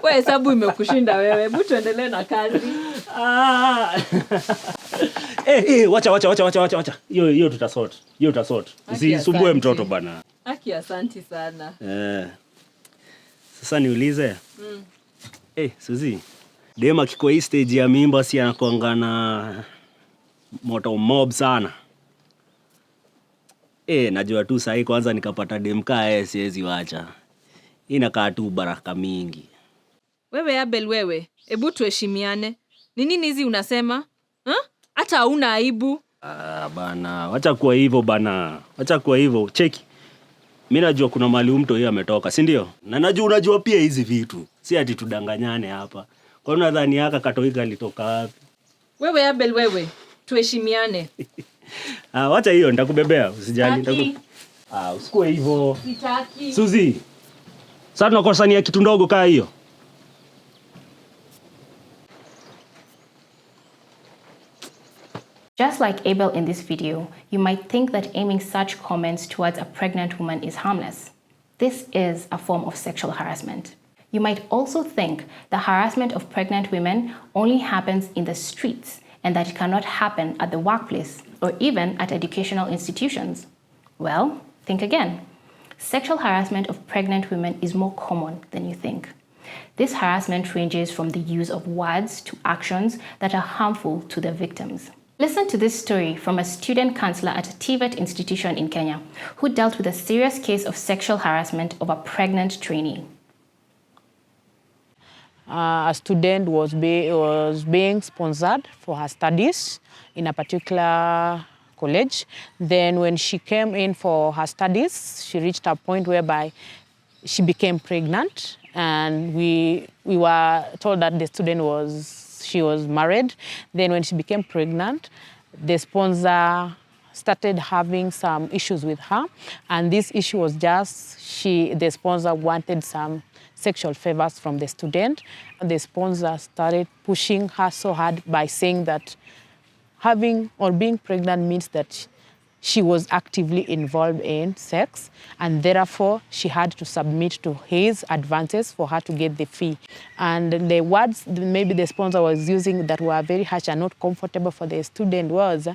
Wewe hesabu imekushinda wewe. Hebu tuendelee na kazi. Wacha. Hiyo tutasort. Usisumbue mtoto bana. Haki, asante sana. Sasa niulize. Suzie. Dema kiko hii stage ya mimba si anakuanga na moto mob sana. Najua tu sahi kwanza nikapata demka siwezi wacha. Inakaa tu baraka mingi. Wewe Abel wewe, hebu tuheshimiane. Ni nini hizi unasema? Hata hauna aibu. Bana, wacha kuwa hivyo bana. Wacha kuwa hivyo. Cheki. Mimi najua kuna mali mtu yeye ametoka, si ndio? Na najua unajua pia hizi vitu. Si ati tudanganyane hapa. Kwa nini nadhani haka katoika alitoka wapi? Wewe Abel wewe, tuheshimiane. Wacha hiyo nitakubebea, usijali usikue hivyo. Sitaki. Suzie. Sasa tunakosania kitu ndogo kaa hiyo. Just like Abel in this video, you might think that aiming such comments towards a pregnant woman is harmless. This is a form of sexual harassment. You might also think the harassment of pregnant women only happens in the streets and that it cannot happen at the workplace or even at educational institutions. Well, think again. Sexual harassment of pregnant women is more common than you think. This harassment ranges from the use of words to actions that are harmful to the victims. Listen to this story from a student counselor at a TVET institution in Kenya who dealt with a serious case of sexual harassment of a pregnant trainee. A student was being sponsored for her studies in a particular college. Then when she came in for her studies, she reached a point whereby she became pregnant, and we were told that the student she was married. Then when she became pregnant, the sponsor started having some issues with her, and this issue was just the sponsor wanted some sexual favors from the student. The sponsor started pushing her so hard by saying that having or being pregnant means that she was actively involved in sex, and therefore she had to submit to his advances for her to get the fee. And the words maybe the sponsor was using that were very harsh and not comfortable for the student was,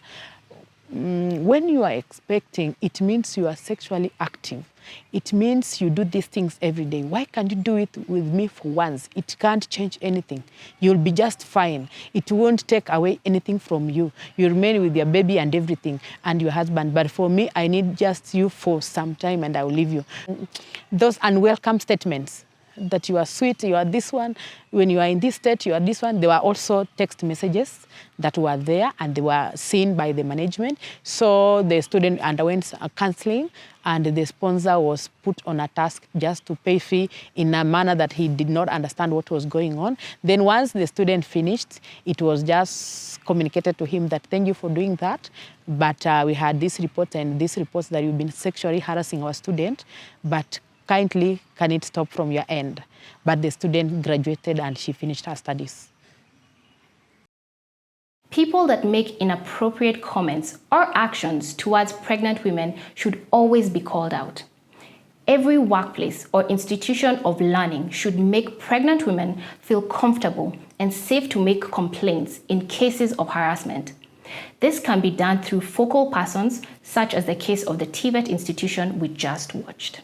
when you are expecting, it means you are sexually active. It means you do these things every day. Why can't you do it with me for once? It can't change anything. You'll be just fine. It won't take away anything from you. You remain with your baby and everything and your husband. But for me, I need just you for some time and I will leave you. Those unwelcome statements that you are sweet, you are this one, when you are in this state, you are this one. There were also text messages that were there and they were seen by the management. So the student underwent counseling and the sponsor was put on a task just to pay fee in a manner that he did not understand what was going on. Then once the student finished, it was just communicated to him that thank you for doing that, but we had this report and this reports that you've been sexually harassing our student, but kindly, can it stop from your end? But the student graduated and she finished her studies. People that make inappropriate comments or actions towards pregnant women should always be called out. Every workplace or institution of learning should make pregnant women feel comfortable and safe to make complaints in cases of harassment. This can be done through focal persons, such as the case of the TVET institution we just watched.